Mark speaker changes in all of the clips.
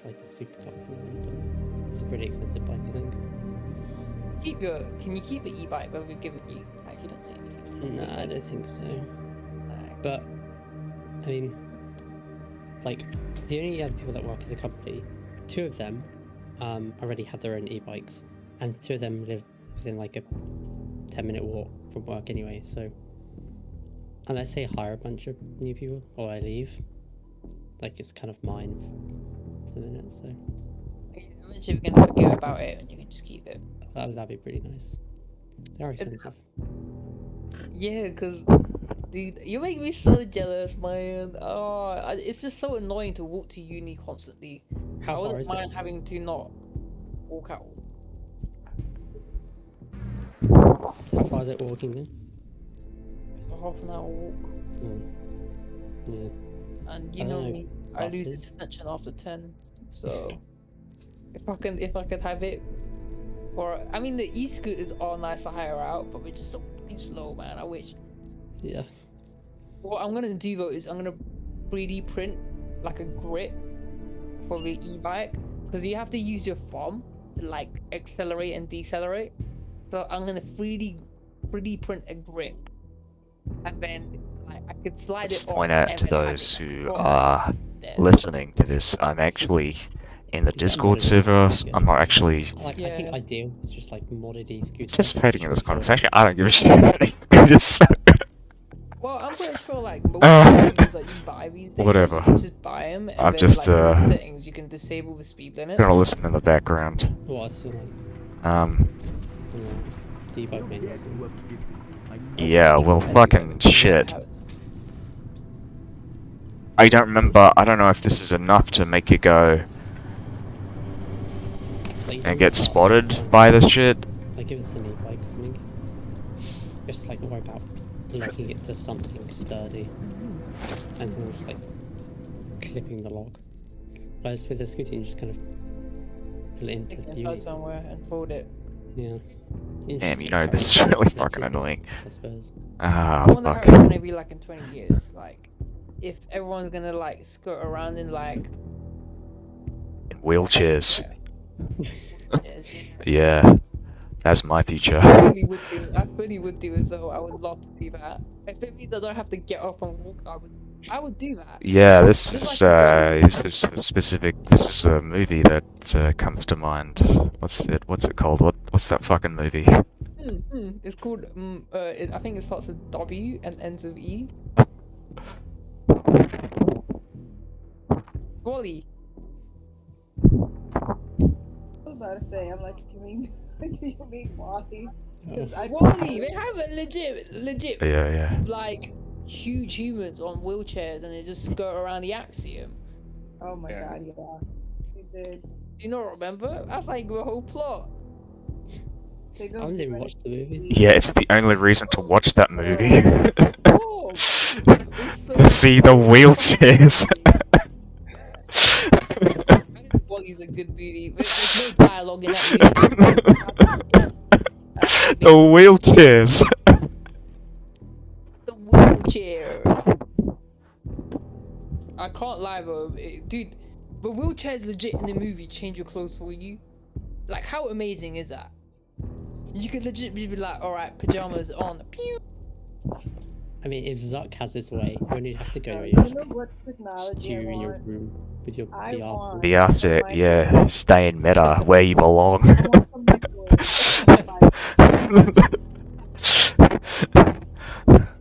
Speaker 1: like a super comfortable one, but it's a pretty expensive bike, I think.
Speaker 2: Can you keep the e-bike that we've given you? Like, you don't say anything.
Speaker 1: Nah, I don't think so.
Speaker 2: Like,
Speaker 1: But I mean, like the only other people that work at the company, 2 of them already had their own e-bikes, and 2 of them live within like a 10-minute walk from work anyway. So unless they hire a bunch of new people or I leave, like it's kind of mine for the minute. So
Speaker 2: eventually we can forget about it and you can just keep it.
Speaker 1: that'd be pretty nice. They are expensive.
Speaker 2: Yeah, cause dude, you make me so jealous, man. Oh, it's just so annoying to walk to uni constantly.
Speaker 1: How
Speaker 2: I
Speaker 1: far
Speaker 2: wouldn't
Speaker 1: is
Speaker 2: mind
Speaker 1: it?
Speaker 2: having to not walk out.
Speaker 1: How far is it walking then?
Speaker 2: It's a half an hour walk,
Speaker 1: Yeah.
Speaker 2: and you
Speaker 1: I
Speaker 2: know
Speaker 1: don't know,
Speaker 2: me, I lose
Speaker 1: buses?
Speaker 2: attention after 10. So if I could have it, or I mean the e-scooters are nice to hire out, but we're just so fucking slow, man. I wish.
Speaker 1: Yeah.
Speaker 2: What I'm gonna do though is I'm gonna 3D print like a grip for the e-bike, because you have to use your thumb to like accelerate and decelerate. So I'm gonna 3D print a grip, and then like I could slide
Speaker 3: Just
Speaker 2: it on
Speaker 3: point out
Speaker 2: and
Speaker 3: to
Speaker 2: then have
Speaker 3: those
Speaker 2: it, like,
Speaker 3: who
Speaker 2: drop
Speaker 3: are
Speaker 2: instead.
Speaker 3: listening to this, I'm actually in the Discord server. I'm not actually
Speaker 1: Like, I think
Speaker 2: Yeah.
Speaker 1: ideal. It's just like modded e-scooter.
Speaker 3: participating in this
Speaker 1: Sure.
Speaker 3: conversation. I don't give a shit. Just
Speaker 2: Well, I'm pretty sure like most
Speaker 3: Uh,
Speaker 2: games that you buy these days,
Speaker 3: whatever.
Speaker 2: like, you can just buy them, and
Speaker 3: I'm
Speaker 2: then
Speaker 3: just,
Speaker 2: like in the settings you can disable the speed limit.
Speaker 3: gonna listen in the background.
Speaker 1: What? So like,
Speaker 3: Um,
Speaker 1: debug menu.
Speaker 3: yeah, well, fucking shit. I don't remember. I don't know if this is enough to make it go
Speaker 1: Like,
Speaker 3: and get spotted by this shit.
Speaker 1: Like, give us an e-bike or something. Just like worry about linking it to something sturdy, and then just like clipping the lock. Whereas with the scooter, you just kind of pull it into
Speaker 2: Stick it
Speaker 1: the
Speaker 2: inside
Speaker 1: unit.
Speaker 2: somewhere and fold it.
Speaker 1: Yeah.
Speaker 3: Damn, you know, this is really fucking annoying.
Speaker 1: I suppose.
Speaker 3: Ah,
Speaker 2: I wonder how
Speaker 3: fuck.
Speaker 2: it's gonna be like in 20 years. Like, if everyone's gonna like skirt around in like
Speaker 3: In wheelchairs.
Speaker 2: yes,
Speaker 3: Yeah, that's my future.
Speaker 2: I really would do it. So I would love to do that. If it means I don't have to get up and walk, I would do that.
Speaker 3: Yeah, this
Speaker 2: Just
Speaker 3: is
Speaker 2: like
Speaker 3: this is a specific. This is a movie that comes to mind. What's it called? What's that fucking movie?
Speaker 2: It's called I think it starts with W and ends with E. Wally.
Speaker 4: I was about to say, I'm like, do you mean Wally?
Speaker 2: Wally, they have a legit,
Speaker 3: Yeah.
Speaker 2: like huge humans on wheelchairs, and they just skirt around the axiom.
Speaker 4: Oh my god, yeah. He did.
Speaker 2: Do you not remember? That's like the whole plot.
Speaker 4: They
Speaker 1: I
Speaker 4: go
Speaker 1: haven't even
Speaker 4: through
Speaker 1: watched the movie.
Speaker 3: Yeah, it's the only reason to watch that movie.
Speaker 2: Oh,
Speaker 3: To see the wheelchairs.
Speaker 2: Wally's a good movie. There's no dialogue in that movie.
Speaker 3: The wheelchairs.
Speaker 2: The wheelchair. I can't lie though, dude. The wheelchairs legit in the movie change your clothes for you. Like, how amazing is that? You could legit be like, alright, pajamas on. Pew!
Speaker 1: I mean, if Zuck has his way, you only have to go to
Speaker 4: You
Speaker 1: your
Speaker 4: know what technology I
Speaker 1: stew in your
Speaker 4: want?
Speaker 1: room with your
Speaker 4: I
Speaker 1: VR.
Speaker 4: want-
Speaker 3: VR set, yeah, stay in meta where you belong.
Speaker 4: I want some microwave.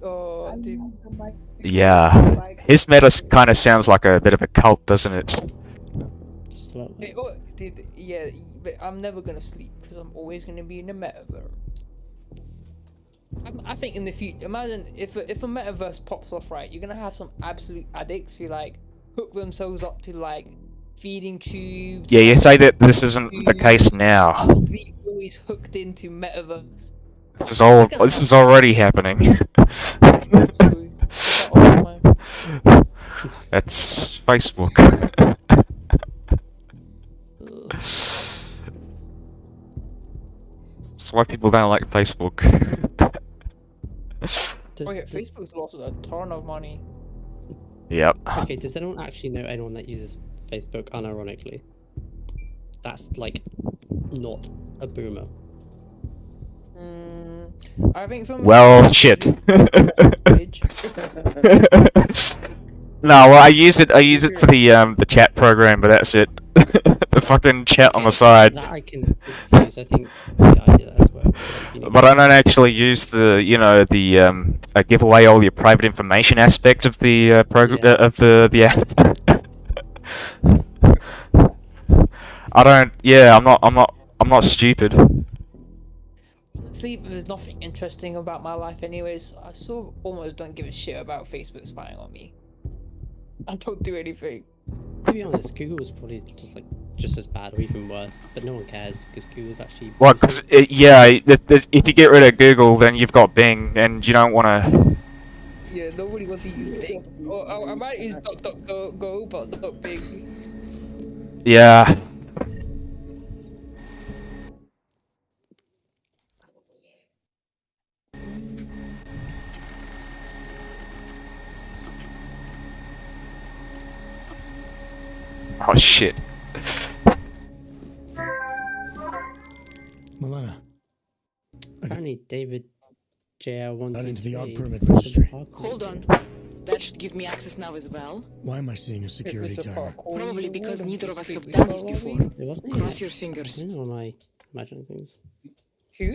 Speaker 2: Oh,
Speaker 4: I
Speaker 2: dude.
Speaker 4: want some microwave.
Speaker 3: Yeah, his meta kind of sounds like a bit of a cult, doesn't it?
Speaker 1: Just love it.
Speaker 2: Dude, yeah, but I'm never gonna sleep because I'm always gonna be in the metaverse. I think in the future, imagine if a metaverse pops off, right? You're gonna have some absolute addicts who like hook themselves up to like feeding tubes.
Speaker 3: Yeah, you say that this isn't the case now.
Speaker 2: Just be always hooked into metaverse.
Speaker 3: This is already happening. That's Facebook. That's why people don't like Facebook.
Speaker 1: Does,
Speaker 2: Oh yeah,
Speaker 1: does-
Speaker 2: Facebook's lost a ton of money.
Speaker 3: Yep.
Speaker 1: okay, does anyone actually know anyone that uses Facebook, unironically. That's like not a boomer.
Speaker 2: I think some.
Speaker 3: Well, shit. No, well, I use it for the chat program, but that's it. The fucking chat on the side.
Speaker 1: That I can use. I think I do that as well. Like, you need
Speaker 3: But I don't actually use the give away all your private information aspect of the program
Speaker 1: Yeah.
Speaker 3: of the app. I don't. Yeah, I'm not stupid.
Speaker 2: Honestly, there's nothing interesting about my life, anyways. I sort of almost don't give a shit about Facebook spying on me. I don't do anything.
Speaker 1: To be honest, Google is probably just as bad or even worse, but no one cares because Google's actually.
Speaker 3: Well, because yeah, if you get rid of Google, then you've got Bing, and you don't want to.
Speaker 2: Yeah, nobody wants to use Bing. Or I might use .go, but not Bing.
Speaker 3: Yeah. Oh shit.
Speaker 5: Milena,
Speaker 1: Apparently, David JL123.
Speaker 5: Got into the odd
Speaker 1: is
Speaker 5: permit
Speaker 1: the
Speaker 5: registry.
Speaker 1: parkour
Speaker 6: Hold on.
Speaker 1: dude.
Speaker 6: That should give me access now as well.
Speaker 5: why am I seeing a security timer?
Speaker 6: Probably because neither of us have
Speaker 2: speak
Speaker 6: done
Speaker 2: with
Speaker 6: this
Speaker 2: Bobby.
Speaker 6: before.
Speaker 1: It wasn't
Speaker 6: Cross
Speaker 1: it?
Speaker 6: your fingers.
Speaker 1: I don't know, am I imagining things?
Speaker 2: Who?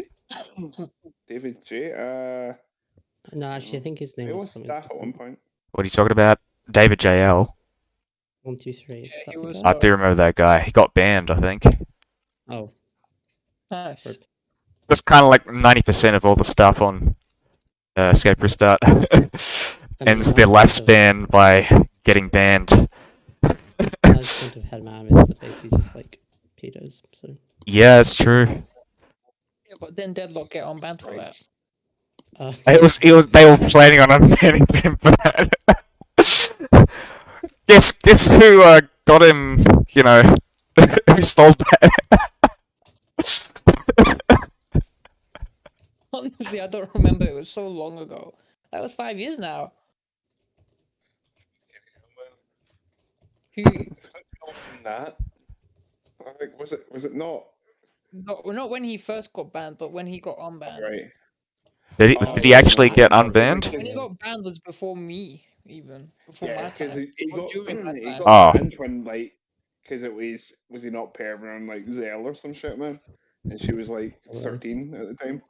Speaker 7: David J.
Speaker 1: No, actually, I think his name
Speaker 7: It
Speaker 1: was
Speaker 7: was
Speaker 1: something.
Speaker 7: staff at one point.
Speaker 3: What are you talking about? David JL.
Speaker 1: 123.
Speaker 2: Yeah,
Speaker 1: is that
Speaker 2: he
Speaker 1: the
Speaker 2: was,
Speaker 1: guy?
Speaker 3: I do remember that guy. He got banned, I think.
Speaker 1: Oh,
Speaker 2: Nice.
Speaker 1: rip.
Speaker 3: That's kind of like 90% of all the stuff on Escape Restart. Ends their lifespan by getting banned.
Speaker 1: I just wouldn't have had Mohammed as basically just like pedos. So
Speaker 3: Yeah, it's true.
Speaker 2: Yeah, but then Deadlock get unbanned for that.
Speaker 3: It was. They were planning on unbanning him for that. Guess who got him? You know, who stole that?
Speaker 2: Honestly, I don't remember. It was so long ago. That was 5 years now. Who?
Speaker 7: From that, I think was it not
Speaker 2: Not when he first got banned, but when he got unbanned.
Speaker 7: right?
Speaker 3: Did he actually get unbanned?
Speaker 2: When he got banned was before me, even before
Speaker 7: Yeah,
Speaker 2: my
Speaker 7: because
Speaker 2: time.
Speaker 7: he
Speaker 2: Or
Speaker 7: got
Speaker 2: during my
Speaker 7: he
Speaker 2: time.
Speaker 3: Oh.
Speaker 7: got banned when like because it was he not perving on like Zell or some shit, man, and she was like 13 at the time.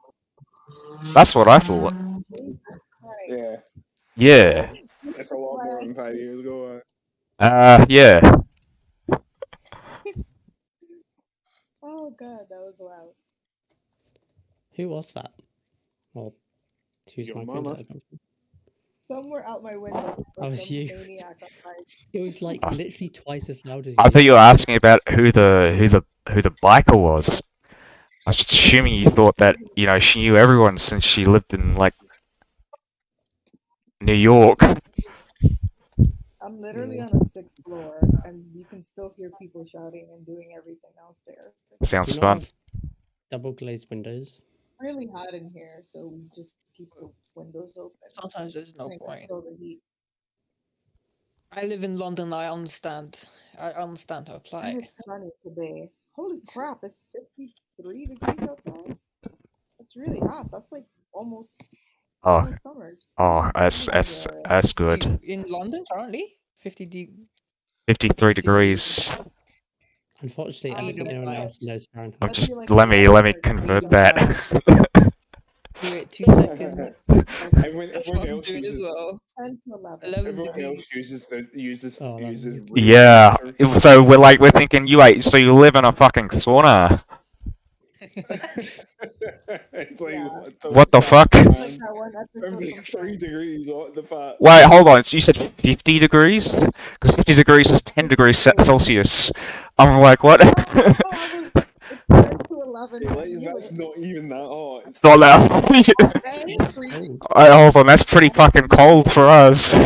Speaker 3: That's what I thought.
Speaker 4: Right.
Speaker 7: Yeah,
Speaker 3: Yeah.
Speaker 7: it's a lot more than 5 years ago.
Speaker 3: Yeah.
Speaker 4: Oh god, that was loud.
Speaker 1: who was that? Well, who's
Speaker 7: Your
Speaker 1: my
Speaker 7: mama.
Speaker 1: granddad come from?
Speaker 4: Somewhere out my window
Speaker 1: Oh,
Speaker 4: was
Speaker 1: it's
Speaker 4: some
Speaker 1: you.
Speaker 4: maniac outside.
Speaker 1: It was like
Speaker 3: Ah.
Speaker 1: literally twice as loud as
Speaker 3: I thought you were asking about who the biker was. I was just assuming you thought that she knew everyone since she lived in like New York.
Speaker 4: I'm literally on
Speaker 1: Yeah.
Speaker 4: a 6th floor, and you can still hear people shouting and doing everything else there.
Speaker 3: Sounds
Speaker 1: Do you not
Speaker 3: fun.
Speaker 1: have double glazed windows?
Speaker 4: It's really hot in here, so we just keep the windows open.
Speaker 2: Sometimes there's no
Speaker 4: and
Speaker 2: point.
Speaker 4: control the heat.
Speaker 2: I live in London. I understand. I understand her
Speaker 4: And
Speaker 2: plight.
Speaker 4: it's sunny today. Holy crap! It's 53 degrees outside. It's really hot. That's like almost
Speaker 3: Oh,
Speaker 4: summer. It's
Speaker 3: oh,
Speaker 4: pretty
Speaker 3: that's
Speaker 4: hot here.
Speaker 3: that's good.
Speaker 2: In London currently, 50
Speaker 3: 53 degrees.
Speaker 1: Unfortunately, I
Speaker 4: I
Speaker 1: don't think
Speaker 2: don't
Speaker 1: anyone
Speaker 2: know.
Speaker 1: else knows Fahrenheit.
Speaker 3: I'm
Speaker 4: I
Speaker 3: just
Speaker 4: feel like
Speaker 3: let me
Speaker 4: it's
Speaker 3: convert
Speaker 4: really
Speaker 3: that.
Speaker 2: Give it 2 seconds.
Speaker 7: Everyone
Speaker 2: That's what I'm
Speaker 7: else
Speaker 2: doing as
Speaker 7: uses
Speaker 2: well.
Speaker 4: 10 to 11.
Speaker 2: 11
Speaker 7: everyone else
Speaker 2: degrees.
Speaker 7: uses
Speaker 1: Oh, that
Speaker 7: uses
Speaker 1: would
Speaker 7: room
Speaker 3: Yeah.
Speaker 7: temperatures.
Speaker 3: So we're thinking so you live in a fucking sauna.
Speaker 7: It's like,
Speaker 4: Yeah.
Speaker 3: What the fuck?
Speaker 4: Like
Speaker 7: man?
Speaker 4: that one episode from
Speaker 7: 73
Speaker 4: Friends.
Speaker 7: degrees, what the fuck?
Speaker 3: Wait, hold on. So you said 50 degrees? Because 50 degrees is 10 degrees Celsius. I'm like, what?
Speaker 4: It's 10 to 11.
Speaker 7: Hey,
Speaker 4: I
Speaker 7: like,
Speaker 4: knew
Speaker 7: that's
Speaker 4: it.
Speaker 7: not even that hot.
Speaker 3: It's not that.
Speaker 4: It's freezing.
Speaker 1: Oh,
Speaker 3: Alright, hold on. That's pretty fucking cold for us.
Speaker 4: I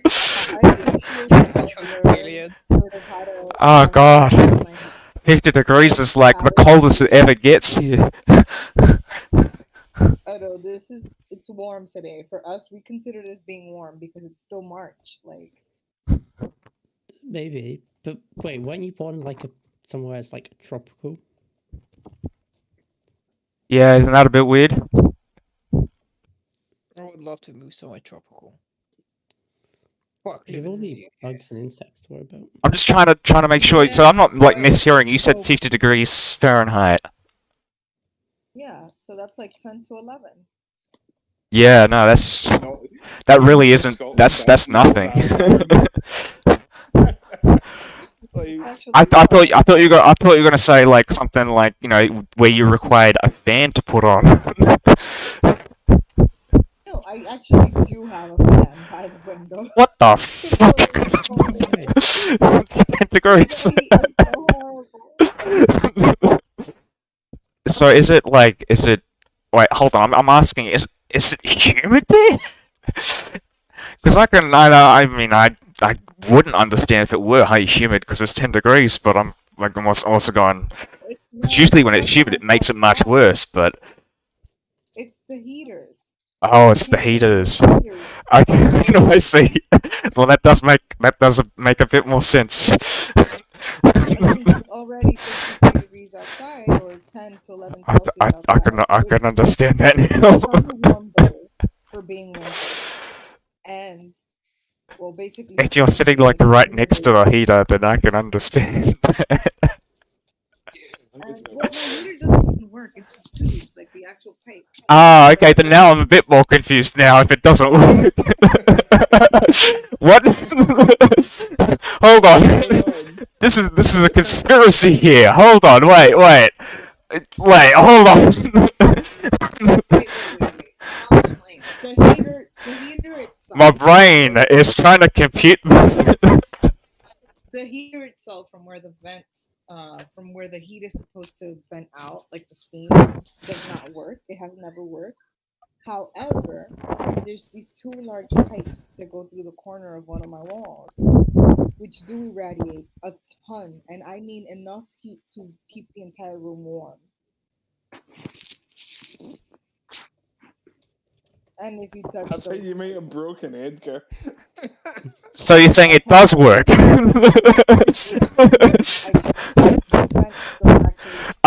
Speaker 4: appreciate that
Speaker 2: Alien.
Speaker 4: would have had a
Speaker 3: Oh, God.
Speaker 4: in my head.
Speaker 3: 50 degrees is like the coldest it ever gets here.
Speaker 4: Oh no, it's warm today. For us, we consider this being warm because it's still March. Like
Speaker 1: Maybe, but wait, weren't you born like somewhere it's like tropical?
Speaker 3: Yeah, isn't that a bit weird?
Speaker 2: I would love to move somewhere tropical. Fuck,
Speaker 1: You have all
Speaker 2: living in
Speaker 1: the
Speaker 2: the UK.
Speaker 1: bugs and insects to worry about.
Speaker 3: I'm just trying to make sure. So
Speaker 2: Yeah,
Speaker 3: I'm not like
Speaker 2: but-
Speaker 3: mishearing. You said
Speaker 2: oh.
Speaker 3: 50 degrees Fahrenheit.
Speaker 4: Yeah, so that's like 10 to 11.
Speaker 3: Yeah, no, that's
Speaker 7: No,
Speaker 3: that really
Speaker 7: it's
Speaker 3: isn't.
Speaker 7: Scotland,
Speaker 3: That's nothing.
Speaker 7: like,
Speaker 4: Actually,
Speaker 3: I thought you were gonna say like something like, you know, where you required a fan to put on.
Speaker 4: no, I actually do have a fan by the window.
Speaker 3: What the fuck? 10 degrees.
Speaker 4: It's so horrible.
Speaker 3: So is it like, is it? Wait, hold on. I'm asking. Is it humid there? Because I mean, I wouldn't understand if it were highly humid because it's 10 degrees. But I'm also going. It's usually when it's humid, it makes it much worse. But
Speaker 4: It's the heaters.
Speaker 3: oh, it's the heaters. Okay, no, I see. Well, that does make a bit more sense.
Speaker 4: It's already 53 degrees outside, or 10 to 11 Celsius outside.
Speaker 3: I can understand that
Speaker 4: It's
Speaker 3: now.
Speaker 4: probably warm though, for being winter. And, well, basically...
Speaker 3: If you're sitting like right next to the heater, then I can understand.
Speaker 4: And, well, the heater doesn't even work. It's the tubes, like the actual pipes.
Speaker 3: Ah, okay. Then now I'm a bit more confused now. If it doesn't work, what? Hold on. This is a conspiracy here. Hold on. Wait. Hold on.
Speaker 4: Wait. I'll explain. The heater itself...
Speaker 3: My brain is trying to compute.
Speaker 4: The heater itself, from where the vents, from where the heat is supposed to vent out, like the steam, does not work. It has never worked. However, there's these two large pipes that go through the corner of one of my walls, which do irradiate a ton, and I mean enough heat to keep the entire room warm. And if you touch
Speaker 7: I think
Speaker 4: the...
Speaker 7: you might have broken Edgar.
Speaker 3: So you're saying it does work?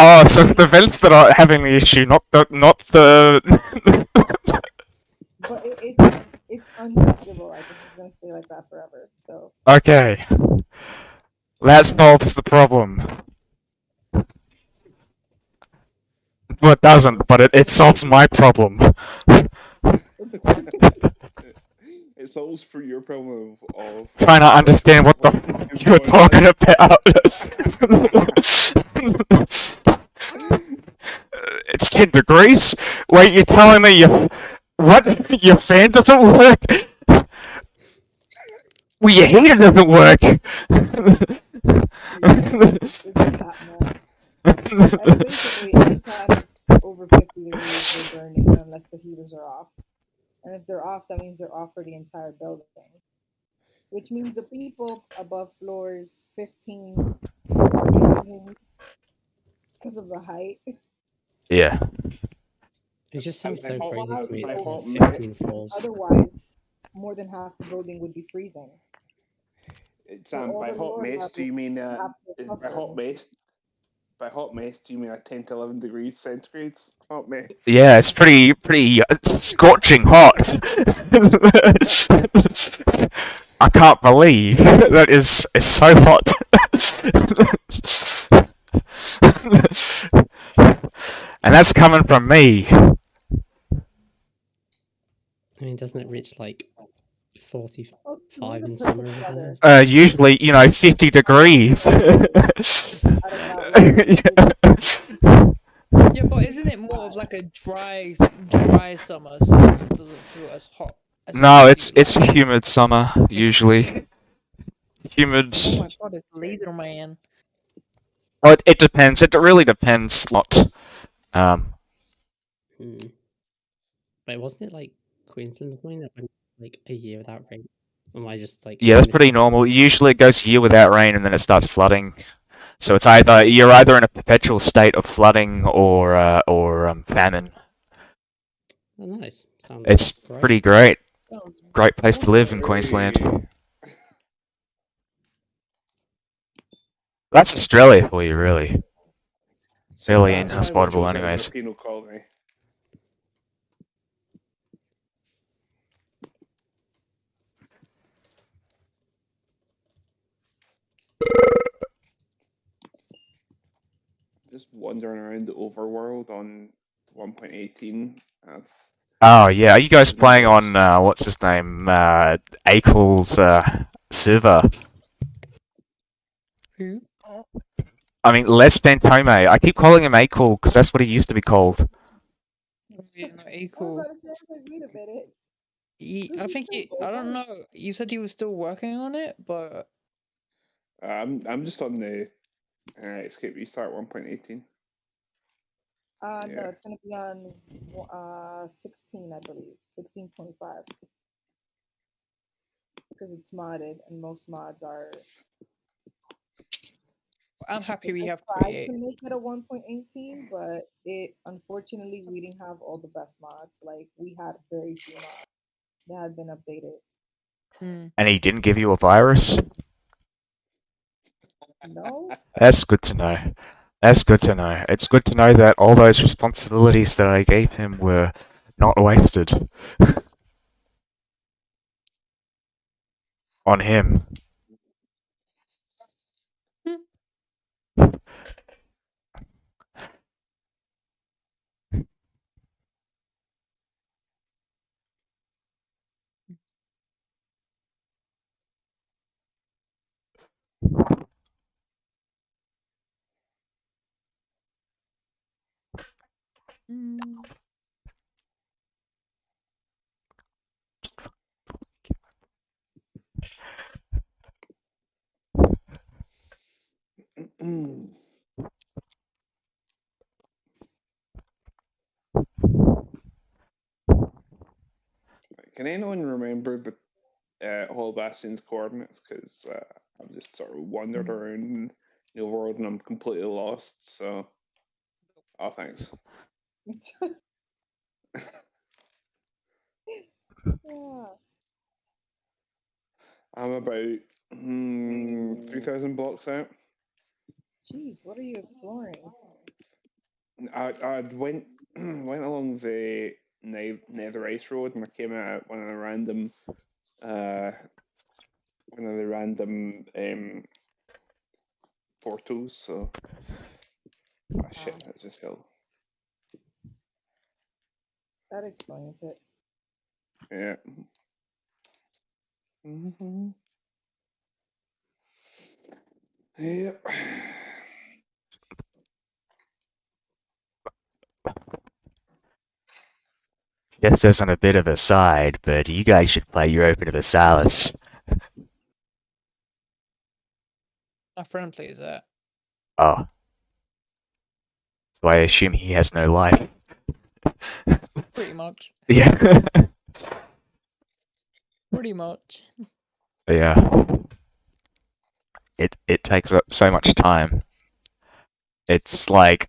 Speaker 3: Oh, so it's the vents that are having the issue, not the.
Speaker 4: But it's unfixable. I guess it's gonna stay like that forever. So
Speaker 3: Okay. That solves the problem. Well, it doesn't, but it solves my problem.
Speaker 7: It solves for your problem of
Speaker 3: Trying to understand what the fuck you were talking about. It's 10 degrees? Wait, you're telling me what? Your fan doesn't work? Well, your heater doesn't work.
Speaker 4: it's that mess. And basically, anytime it's over 50 degrees, they're burning unless the heaters are off. And if they're off, that means they're off for the entire building. Which means the people above floors 15 are freezing because of the height.
Speaker 3: Yeah.
Speaker 1: It just sounds so
Speaker 7: By
Speaker 1: crazy to me
Speaker 7: by
Speaker 1: that
Speaker 7: hot
Speaker 1: there are
Speaker 7: ma-
Speaker 1: 15 floors.
Speaker 4: Otherwise, more than half the building would be freezing.
Speaker 7: It's
Speaker 4: all
Speaker 7: by
Speaker 4: the
Speaker 7: hot
Speaker 4: Lord
Speaker 7: mess
Speaker 4: have
Speaker 7: do you mean
Speaker 4: have to
Speaker 7: by hot
Speaker 4: suffer.
Speaker 7: mess? By hot mess do you mean a 10 to 11 degrees centigrade hot mess?
Speaker 3: Yeah, it's pretty scorching hot. I can't believe that is so hot. And that's coming from me.
Speaker 1: I mean, doesn't it reach like 45
Speaker 4: Oh, we're
Speaker 1: in
Speaker 4: the
Speaker 1: summer?
Speaker 4: perfect
Speaker 1: or
Speaker 4: weather.
Speaker 1: something?
Speaker 3: Usually, 50 degrees.
Speaker 4: I don't know.
Speaker 2: Yeah, but isn't it more of like a dry summer, so it just doesn't feel as hot? As
Speaker 3: No,
Speaker 2: it
Speaker 3: it's
Speaker 2: used
Speaker 3: a humid summer usually. Humid.
Speaker 2: to. Oh my god, it's laser man.
Speaker 3: Well, it depends. It really depends a lot.
Speaker 1: Hmm. Wait, wasn't it like Queensland or something that went like a year without rain? Or am I just like...
Speaker 3: Yeah, that's pretty
Speaker 1: missing-
Speaker 3: normal. Usually it goes a year without rain and then it starts flooding. So it's you're either in a perpetual state of flooding or famine.
Speaker 1: Oh, nice. Sounds
Speaker 3: It's
Speaker 1: great.
Speaker 3: pretty great.
Speaker 2: Sounds
Speaker 3: Great place to live in Queensland. That's Australia for you, really.
Speaker 7: So
Speaker 3: Fairly
Speaker 7: that's why we
Speaker 3: inhospitable,
Speaker 7: chose it as
Speaker 3: anyways.
Speaker 7: a penal colony. Just wandering around the overworld on 1.18.
Speaker 3: Oh yeah, are you guys
Speaker 7: Thousand
Speaker 3: playing on
Speaker 7: blocks.
Speaker 3: what's his name? Akel's server?
Speaker 2: Who?
Speaker 3: I mean, Les Fantome. I keep calling him Akel because that's what he used to be called.
Speaker 2: Yeah, no,
Speaker 4: I was
Speaker 2: equal.
Speaker 4: about to say, I was like, wait a minute.
Speaker 2: I think he. I don't know. You said he was still working on it, but
Speaker 7: I'm just on the escape restart 1.18.
Speaker 4: No,
Speaker 7: Yeah.
Speaker 4: it's gonna be on 16, I believe, 16.5, because it's modded, and most mods are.
Speaker 2: I'm happy we
Speaker 4: I
Speaker 2: have
Speaker 4: tried
Speaker 2: create.
Speaker 4: to make it a 1.18, but it unfortunately we didn't have all the best mods. Like we had very few mods that had been updated.
Speaker 3: And he didn't give you a virus?
Speaker 4: No,
Speaker 3: That's good to know. That's good to know. It's good to know that all those responsibilities that I gave him were not wasted on him.
Speaker 7: Can anyone remember the Hall Bastion's coordinates? Because I've just sort of wandered around the world and I'm completely lost. So, oh, thanks.
Speaker 4: yeah.
Speaker 7: I'm about 3,000 blocks out.
Speaker 4: Jeez, what are you exploring?
Speaker 7: I went along the Nether Ice Road and I came out uh, one of the random portals. So, oh shit, that's just hill.
Speaker 4: That explains it.
Speaker 7: Yeah. Mm-hmm. Yep.
Speaker 3: Just as on a bit of a side, but you guys should play your Open Universalis.
Speaker 2: My friend plays that.
Speaker 3: Oh. So I assume he has no life.
Speaker 2: Pretty much.
Speaker 3: Yeah.
Speaker 2: Pretty much.
Speaker 3: Yeah. It takes up so much time. It's like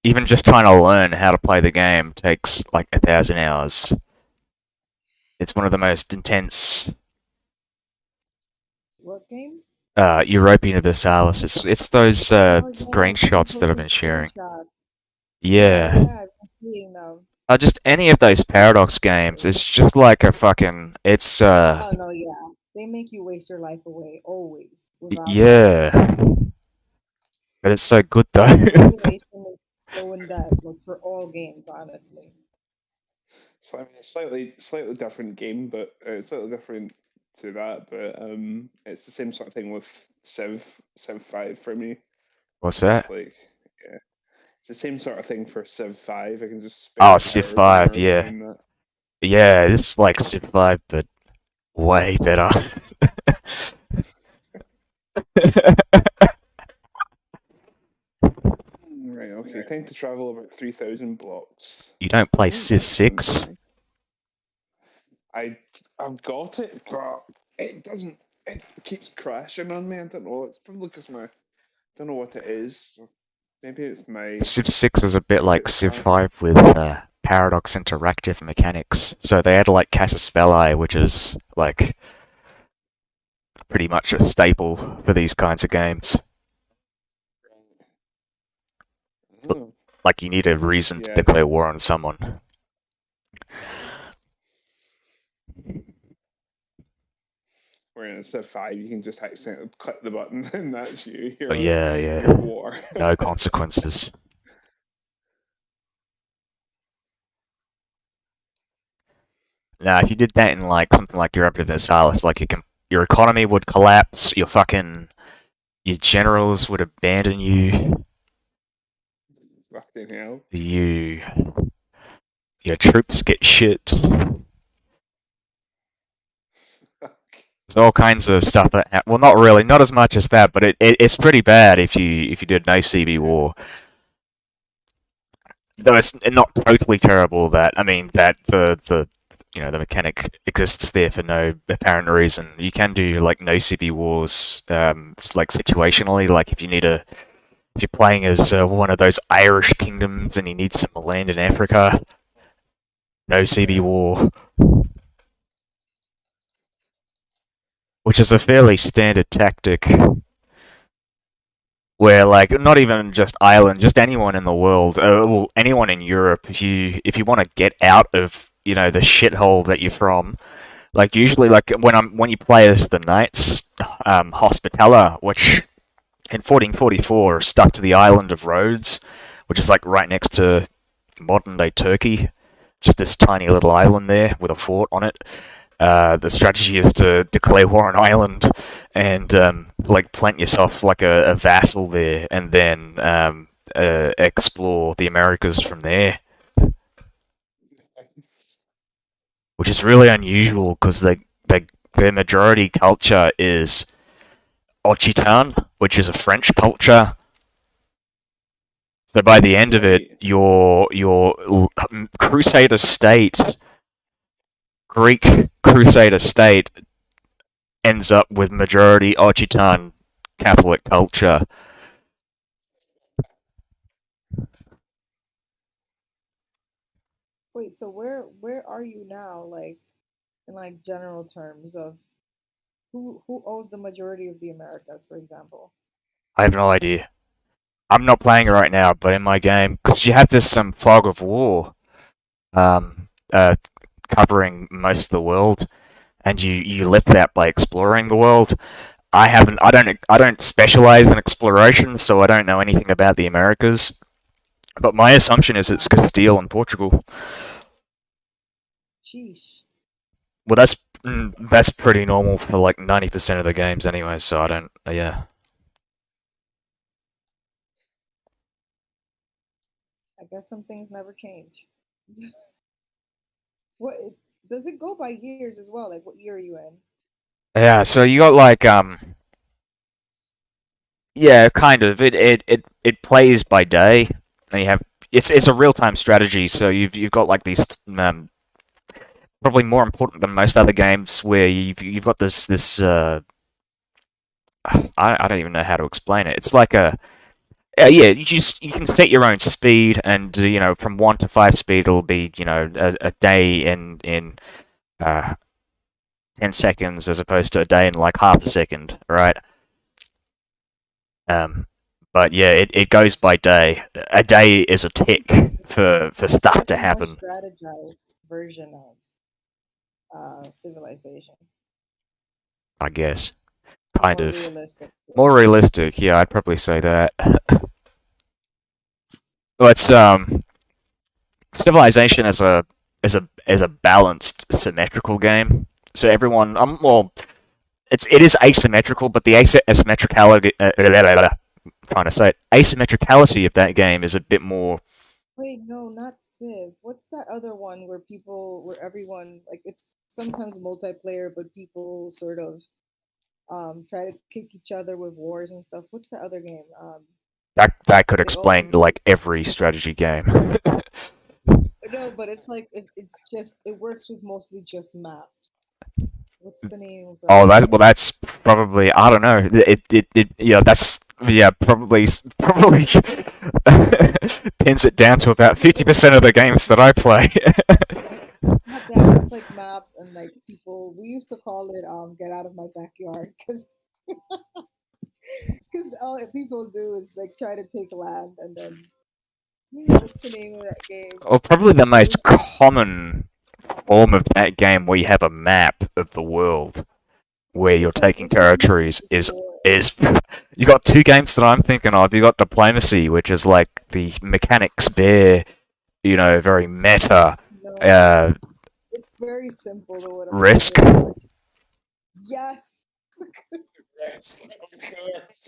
Speaker 3: even just trying to learn how to play the game takes like 1,000 hours. It's one of the most intense
Speaker 4: What game?
Speaker 3: Europa Universalis. It's those
Speaker 4: Oh yeah, I've been
Speaker 3: screenshots that I've
Speaker 4: posting
Speaker 3: been sharing.
Speaker 4: screenshots. Yeah,
Speaker 3: Yeah.
Speaker 4: I've been seeing them.
Speaker 3: Just any of those Paradox games. It's just like a fucking. It's
Speaker 4: Oh no, yeah, they make you waste your life away always, without fail.
Speaker 3: yeah. But it's so good though.
Speaker 4: Simulation is so in depth, like for all games, honestly.
Speaker 7: So I mean, it's slightly different game, but slightly different to that. But it's the same sort of thing with Civ 5 for me.
Speaker 3: What's
Speaker 7: It's
Speaker 3: that?
Speaker 7: like yeah, it's the same sort of thing for Civ 5. I can just
Speaker 3: Oh,
Speaker 7: spend
Speaker 3: Civ
Speaker 7: hours and
Speaker 3: 5.
Speaker 7: hours
Speaker 3: Yeah.
Speaker 7: doing that.
Speaker 3: Yeah, it's like Civ 5, but way better.
Speaker 7: Right. Okay. Time to travel about 3,000 blocks.
Speaker 3: You don't play
Speaker 7: Ooh,
Speaker 3: Civ
Speaker 7: that's fun
Speaker 3: 6?
Speaker 7: for me. I've got it, but it doesn't. It keeps crashing on me. I don't know. It's probably because my. I don't know what it is. Maybe it's my.
Speaker 3: Civ 6 is a bit
Speaker 7: Maybe
Speaker 3: like
Speaker 7: it's
Speaker 3: Civ
Speaker 7: my.
Speaker 3: 5 with Paradox interactive mechanics. So they had like Casus Belli, which is like pretty much a staple for these kinds of games. Like you need a reason to
Speaker 7: Yeah.
Speaker 3: declare war on someone.
Speaker 7: Where in Civ 5, you can just accidentally click the button and that's you.
Speaker 3: But
Speaker 7: You're,
Speaker 3: yeah,
Speaker 7: you're
Speaker 3: yeah,
Speaker 7: at war.
Speaker 3: no consequences. Now, if you did that in like something like Europe of Versailles, like your economy would collapse, your generals would abandon you,
Speaker 7: Fucking hell.
Speaker 3: your troops get shit. There's all kinds of stuff that well, not really, not as much as that, but it's pretty bad if you did no CB war. Though it's not totally terrible that the the mechanic exists there for no apparent reason. You can do like no CB wars, like situationally, like if you're playing as one of those Irish kingdoms and you need some land in Africa, no CB war, which is a fairly standard tactic. Where like not even just Ireland, just anyone in the world, well, anyone in Europe, if you want to get out of the shithole that you're from, like usually like when you play as the Knights Hospitaller, which in 1444 are stuck to the island of Rhodes, which is like right next to modern day Turkey, just this tiny little island there with a fort on it. The strategy is to declare war on Ireland and like plant yourself like a vassal there, and then explore the Americas from there, which is really unusual because their majority culture is Occitan, which is a French culture. So by the end of it, your Crusader state, Greek Crusader state, ends up with majority Occitan Catholic culture.
Speaker 4: Wait, so where are you now, like in like general terms of who owns the majority of the Americas, for example?
Speaker 3: I have no idea. I'm not playing it right now, but in my game, because you have this fog of war, um, uh, covering most of the world, and you lift that by exploring the world. I don't specialize in exploration, so I don't know anything about the Americas. But my assumption is it's Castile and Portugal.
Speaker 4: Sheesh.
Speaker 3: Well, that's pretty normal for like 90% of the games anyway. So I don't. Yeah.
Speaker 4: I guess some things never change. What does it go by years as well? Like what year are you in?
Speaker 3: Yeah. So you got like yeah, kind of. It plays by day, and you have it's a real time strategy. So you've got like these probably more important than most other games where you've got this I don't even know how to explain it. It's like a yeah, you can set your own speed, and from 1 to 5 speed it'll be a day in 10 seconds as opposed to a day in like half a second, right? Um, but yeah, it goes by day. A day is a tick for stuff
Speaker 4: Like
Speaker 3: to
Speaker 4: a more
Speaker 3: happen.
Speaker 4: strategized version of civilization.
Speaker 3: I guess,
Speaker 4: Or
Speaker 3: kind
Speaker 4: more
Speaker 3: of
Speaker 4: realistic.
Speaker 3: more realistic. Yeah, I'd probably say that. Well, it's Civilization is a balanced, symmetrical game. So everyone, well, it is asymmetrical, but the asymmetricality, trying to say it, asymmetricality of that game is a bit more.
Speaker 4: Wait, no, not Civ. What's that other one where everyone like it's sometimes multiplayer, but people sort of try to kick each other with wars and stuff. What's the other game?
Speaker 3: That could
Speaker 4: They all
Speaker 3: explain like every strategy game.
Speaker 4: no, but it's like it works with mostly just maps. What's the name of
Speaker 3: Oh,
Speaker 4: that?
Speaker 3: that's probably I don't know. Yeah, that's yeah probably pins it down to about 50% of the games that I play.
Speaker 4: God damn, it's like maps and like people. We used to call it "Get out of my backyard" because all people do is like try to take land and then What's the name of that game?
Speaker 3: Or probably the most common form of that game where you have a map of the world where you're taking territories is you got two games that I'm thinking of. You got Diplomacy, which is like the mechanics bear, very meta.
Speaker 4: No, it's very simple. The what I'm
Speaker 3: Risk.
Speaker 4: talking about. Yes.
Speaker 7: Risk, of course.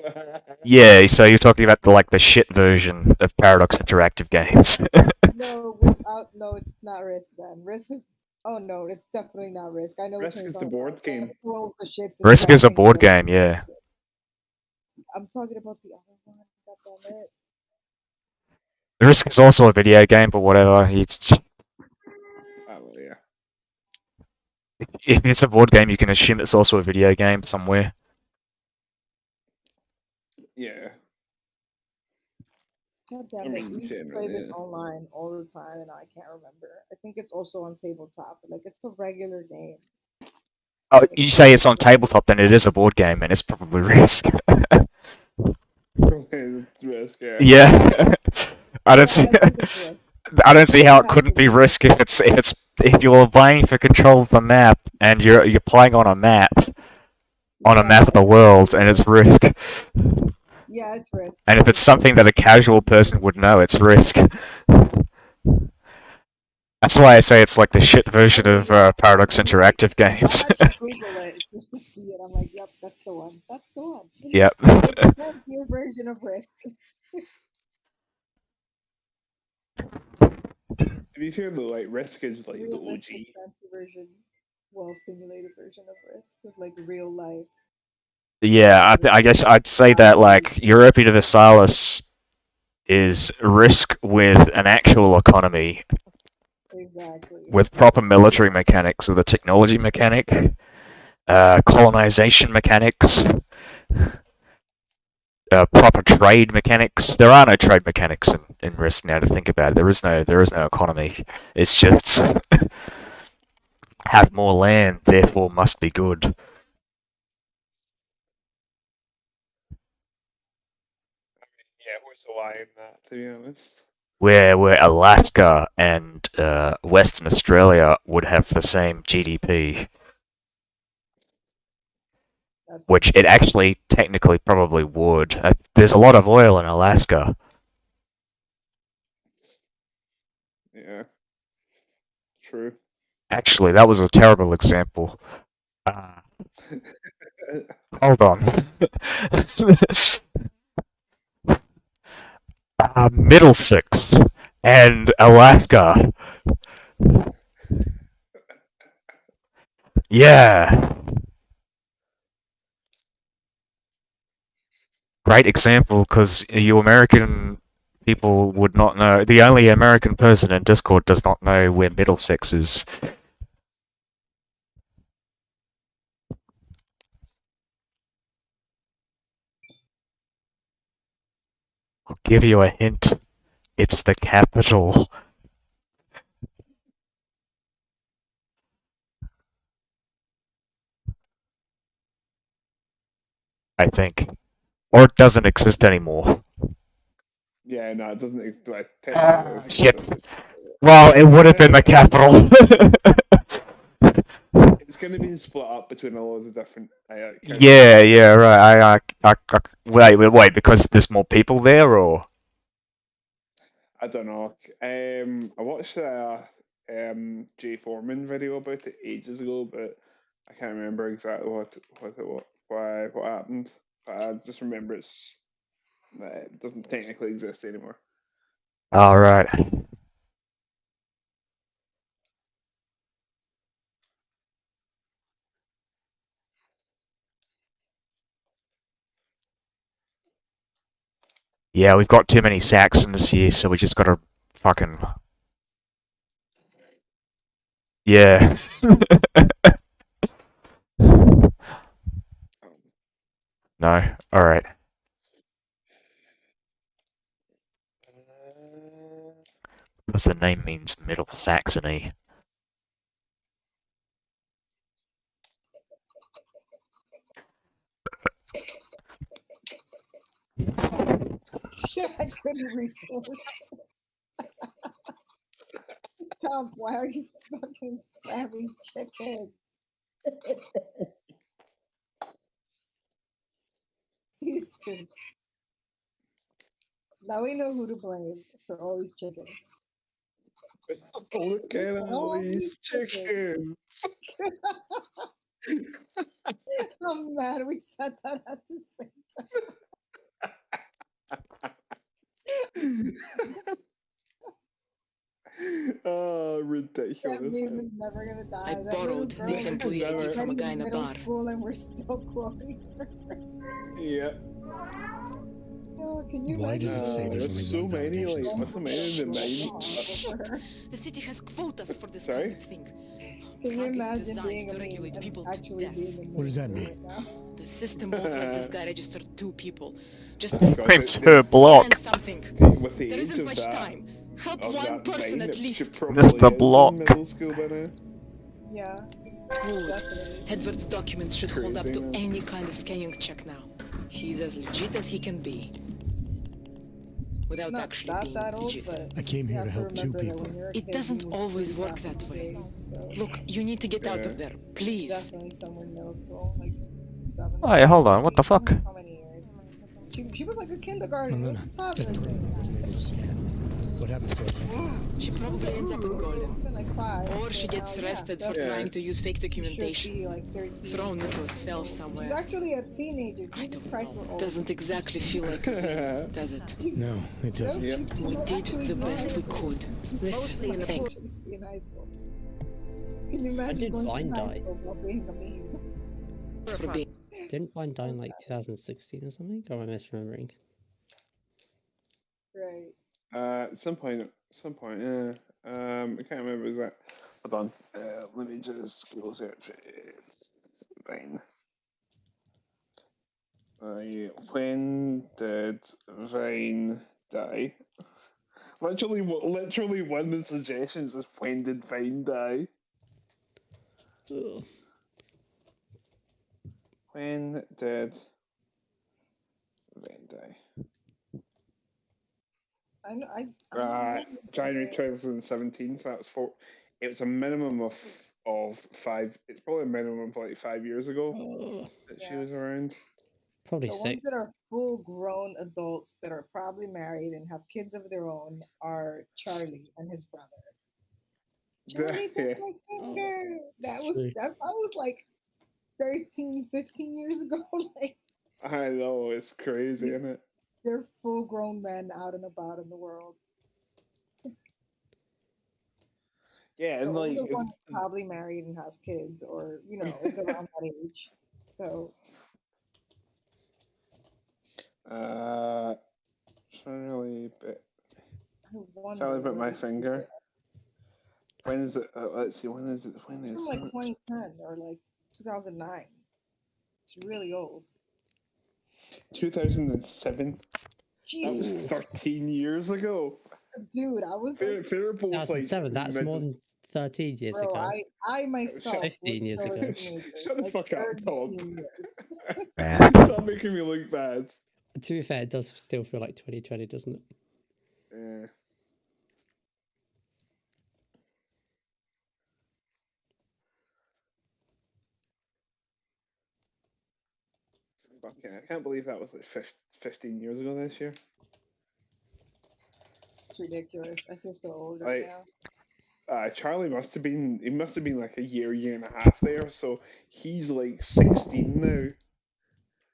Speaker 3: Yeah, so you're talking about the shit version of Paradox Interactive games.
Speaker 4: No, it's not Risk then. Risk is. Oh no, it's definitely not Risk. I know what
Speaker 7: Risk
Speaker 4: you're
Speaker 7: is the
Speaker 4: talking
Speaker 7: board
Speaker 4: about.
Speaker 7: game.
Speaker 4: That's the one with the ships. And
Speaker 3: Risk is a
Speaker 4: crashing
Speaker 3: board
Speaker 4: ships.
Speaker 3: game, yeah.
Speaker 4: I'm talking about the other one. God damn it.
Speaker 3: Risk is also a video game, but whatever.
Speaker 7: Oh, well, yeah.
Speaker 3: If it's a board game, you can assume it's also a video game somewhere.
Speaker 7: Yeah.
Speaker 4: God damn
Speaker 7: I
Speaker 4: it.
Speaker 7: mean,
Speaker 4: We used to play
Speaker 7: generally,
Speaker 4: this
Speaker 7: yeah.
Speaker 4: online all the time, and I can't remember. I think it's also on tabletop. Like it's a regular game.
Speaker 3: Oh, you say it's on tabletop, then it is a board game, and it's probably Risk.
Speaker 7: Risk, yeah.
Speaker 3: Yeah. I don't see.
Speaker 4: I think it's Risk.
Speaker 3: I don't see how it
Speaker 4: It has
Speaker 3: couldn't
Speaker 4: to
Speaker 3: be
Speaker 4: be.
Speaker 3: Risk if you're vying for control of the map and you're playing on a map
Speaker 4: Yeah,
Speaker 3: of the
Speaker 4: it has
Speaker 3: world,
Speaker 4: to be
Speaker 3: and it's
Speaker 4: Risk.
Speaker 3: Risk.
Speaker 4: Yeah, it's Risk.
Speaker 3: And if it's something that a casual person would know, it's Risk. That's why I say it's like the shit version of Paradox Interactive
Speaker 4: I
Speaker 3: games.
Speaker 4: had to Google it just to see it. I'm like, yep, that's the one. That's the one.
Speaker 3: Yep.
Speaker 4: It's a fancier version of Risk.
Speaker 7: To be fair, though, like Risk is like the
Speaker 4: Realistic,
Speaker 7: OG.
Speaker 4: fancy version. Well, simulated version of Risk with like real life.
Speaker 3: Yeah, I guess I'd say that like Europa Universalis is Risk with an actual economy,
Speaker 4: Exactly.
Speaker 3: with proper military mechanics, with a technology mechanic, colonization mechanics, proper trade mechanics. There are no trade mechanics in Risk now to think about it. There is no economy. It's just have more land, therefore must be good.
Speaker 7: Yeah, where's the lie in that, to be honest?
Speaker 3: Where Alaska and Western Australia would have the same GDP,
Speaker 4: That's
Speaker 3: which it actually technically probably would. There's a lot of oil in Alaska.
Speaker 7: Yeah. True.
Speaker 3: Actually, that was a terrible example. Hold on. Middlesex and Alaska. Yeah. Great example, because you American people would not know. The only American person in Discord does not know where Middlesex is. I'll give you a hint. It's the capital. I think. Or it doesn't exist anymore.
Speaker 7: Yeah, no, it doesn't. Like,
Speaker 3: Shit. Well, it would have been the capital.
Speaker 7: It's going to be split up between a lot of different.
Speaker 3: Yeah, right. Wait, because there's more people there, or?
Speaker 7: I don't know. I watched a Jay Foreman video about it ages ago, but I can't remember exactly what happened. But I just remember it doesn't technically exist anymore.
Speaker 3: Alright. Yeah, we've got too many Saxons here, so we just gotta fucking. Yeah. No? Alright. Because the name means Middle Saxony.
Speaker 4: yeah, I couldn't research. Trump, why are you fucking spamming chicken? Houston. Now we know who to blame for all these chickens.
Speaker 7: Look at all these
Speaker 4: chickens.
Speaker 7: chickens.
Speaker 4: I'm mad we said that at the same time.
Speaker 7: Oh,
Speaker 4: That
Speaker 7: ridiculous.
Speaker 4: meme is never gonna die.
Speaker 6: I
Speaker 4: That little
Speaker 6: borrowed
Speaker 4: girl
Speaker 6: this
Speaker 4: is
Speaker 6: employee ID from a guy in a
Speaker 4: middle
Speaker 6: bar.
Speaker 4: school and we're still quoting her.
Speaker 7: Yeah.
Speaker 4: Oh, can you
Speaker 5: Why does it
Speaker 4: imagine?
Speaker 5: say there's only
Speaker 7: so
Speaker 5: one
Speaker 7: many,
Speaker 5: validation
Speaker 7: like,
Speaker 5: slot?
Speaker 7: so many in the name.
Speaker 6: The city has quotas for this
Speaker 7: Sorry?
Speaker 6: kind of thing.
Speaker 4: Can you
Speaker 6: Crack is
Speaker 4: imagine
Speaker 6: designed
Speaker 4: being a
Speaker 6: to
Speaker 4: meme
Speaker 6: regulate
Speaker 4: and
Speaker 6: people to
Speaker 4: actually
Speaker 6: death.
Speaker 4: being in
Speaker 5: What does that
Speaker 4: middle
Speaker 5: mean?
Speaker 4: school right now?
Speaker 6: The system won't let this guy register 2 people. Just
Speaker 3: Screams her block.
Speaker 6: plan something.
Speaker 7: With the
Speaker 6: There
Speaker 7: age
Speaker 6: isn't
Speaker 7: of
Speaker 6: much
Speaker 7: that,
Speaker 6: time. Help
Speaker 7: of
Speaker 6: one
Speaker 7: that
Speaker 6: person
Speaker 7: vine,
Speaker 6: at
Speaker 7: she
Speaker 6: least.
Speaker 7: probably
Speaker 3: Mr.
Speaker 7: is in
Speaker 3: Block.
Speaker 7: middle school by now.
Speaker 4: Yeah,
Speaker 6: Good.
Speaker 4: definitely.
Speaker 6: Edward's documents should hold up
Speaker 7: Crazy,
Speaker 6: to
Speaker 7: man.
Speaker 6: any kind of scanning check now. He's as legit as he can be. Without
Speaker 4: Not
Speaker 6: actually
Speaker 4: that
Speaker 6: being
Speaker 4: that old,
Speaker 6: legit.
Speaker 4: but
Speaker 5: I came
Speaker 4: you
Speaker 5: here
Speaker 4: have
Speaker 5: to help two
Speaker 4: remember that
Speaker 5: people.
Speaker 4: when you're a
Speaker 6: It
Speaker 4: kid,
Speaker 6: doesn't
Speaker 4: you would
Speaker 6: always
Speaker 4: freeze
Speaker 6: work
Speaker 4: off
Speaker 6: that
Speaker 4: the
Speaker 6: way.
Speaker 4: days, so
Speaker 6: Look, you need to get out
Speaker 7: Yeah.
Speaker 6: of there, please.
Speaker 4: definitely somewhere in middle school, like 7.
Speaker 3: Oh, yeah, hold on, what the fuck?
Speaker 4: How many years? She was like a kindergarten. It was
Speaker 5: Malena,
Speaker 4: a toddler
Speaker 5: that
Speaker 4: thing.
Speaker 5: wasn't able to scan. What happens to her?
Speaker 6: She probably ends up in Golden.
Speaker 4: It's been like 5.
Speaker 6: Or she
Speaker 4: so
Speaker 6: gets
Speaker 4: now,
Speaker 6: arrested for
Speaker 7: Yeah.
Speaker 6: trying to use fake
Speaker 4: She should
Speaker 6: documentation.
Speaker 4: be like 13.
Speaker 6: Thrown into a cell
Speaker 4: She's
Speaker 6: somewhere.
Speaker 4: actually a teenager.
Speaker 6: I
Speaker 4: Jesus
Speaker 6: don't
Speaker 4: Christ, we're
Speaker 6: know.
Speaker 4: old.
Speaker 6: Doesn't exactly feel like a meme, does it?
Speaker 4: She's-
Speaker 5: No, it doesn't.
Speaker 7: Yep.
Speaker 4: she
Speaker 6: We
Speaker 4: might
Speaker 6: did
Speaker 4: actually
Speaker 6: the
Speaker 4: be
Speaker 6: best we
Speaker 4: high
Speaker 6: could.
Speaker 4: Mostly
Speaker 6: Listen,
Speaker 4: in
Speaker 6: thanks.
Speaker 4: in high school. Can you imagine
Speaker 1: did
Speaker 4: going
Speaker 1: Vine
Speaker 4: to high
Speaker 1: die.
Speaker 4: school while being a meme?
Speaker 6: For being
Speaker 1: Didn't Vine die in like 2016 or something? Or am I misremembering?
Speaker 4: Right.
Speaker 7: At some point, yeah. I can't remember exact. Hold on. Let me just Google search it. It's Vine. Yeah. When did Vine die? Literally, literally one of the suggestions is when did Vine die?
Speaker 1: Ugh.
Speaker 7: When did Vine die?
Speaker 4: I know. I remember
Speaker 7: January
Speaker 4: it.
Speaker 7: 2017. So that was four. It was a minimum of 5. It's probably a minimum of like 5 years ago
Speaker 1: Ugh.
Speaker 7: that she
Speaker 4: Yeah.
Speaker 7: was around.
Speaker 1: Probably
Speaker 4: The
Speaker 1: 6.
Speaker 4: ones that are full-grown adults that are probably married and have kids of their own are Charlie and his brother. Charlie
Speaker 7: Yeah.
Speaker 4: broke my finger. That was
Speaker 1: True.
Speaker 4: that. I was like 13, 15 years ago. Like
Speaker 7: I know, it's crazy,
Speaker 4: Yeah.
Speaker 7: isn't it?
Speaker 4: they're full-grown men out and about in the world.
Speaker 7: Yeah,
Speaker 4: The
Speaker 7: and like,
Speaker 4: older one is probably married and has kids, or it's around that age. So
Speaker 7: Charlie bit
Speaker 4: I wonder.
Speaker 7: Charlie bit
Speaker 4: where
Speaker 7: my
Speaker 4: these
Speaker 7: finger.
Speaker 4: people
Speaker 7: When is it? Let's see. When is it? When
Speaker 4: are.
Speaker 7: is
Speaker 4: From like
Speaker 7: it?
Speaker 4: 2010 or like 2009. It's really old.
Speaker 7: 2007. That
Speaker 4: Jesus,
Speaker 7: was 13 years ago.
Speaker 4: dude, I was like,
Speaker 7: They're both like
Speaker 1: 2007, that's
Speaker 7: mid-
Speaker 1: more than 13 years
Speaker 4: bro,
Speaker 1: ago.
Speaker 4: I myself was
Speaker 1: 15 years
Speaker 4: still a
Speaker 1: ago.
Speaker 4: teenager.
Speaker 7: Shut the
Speaker 4: like
Speaker 7: fuck up,
Speaker 4: early
Speaker 7: Tom.
Speaker 4: teen years.
Speaker 3: Man.
Speaker 7: Stop making me look bad.
Speaker 1: To be fair, it does still feel like 2020, doesn't it?
Speaker 7: Yeah. Fucking, I can't believe that was like 15 years ago this year.
Speaker 4: It's ridiculous. I feel so old right
Speaker 7: Like,
Speaker 4: now.
Speaker 7: Charlie must have been. He must have been like a year and a half there. So he's like 16 now. The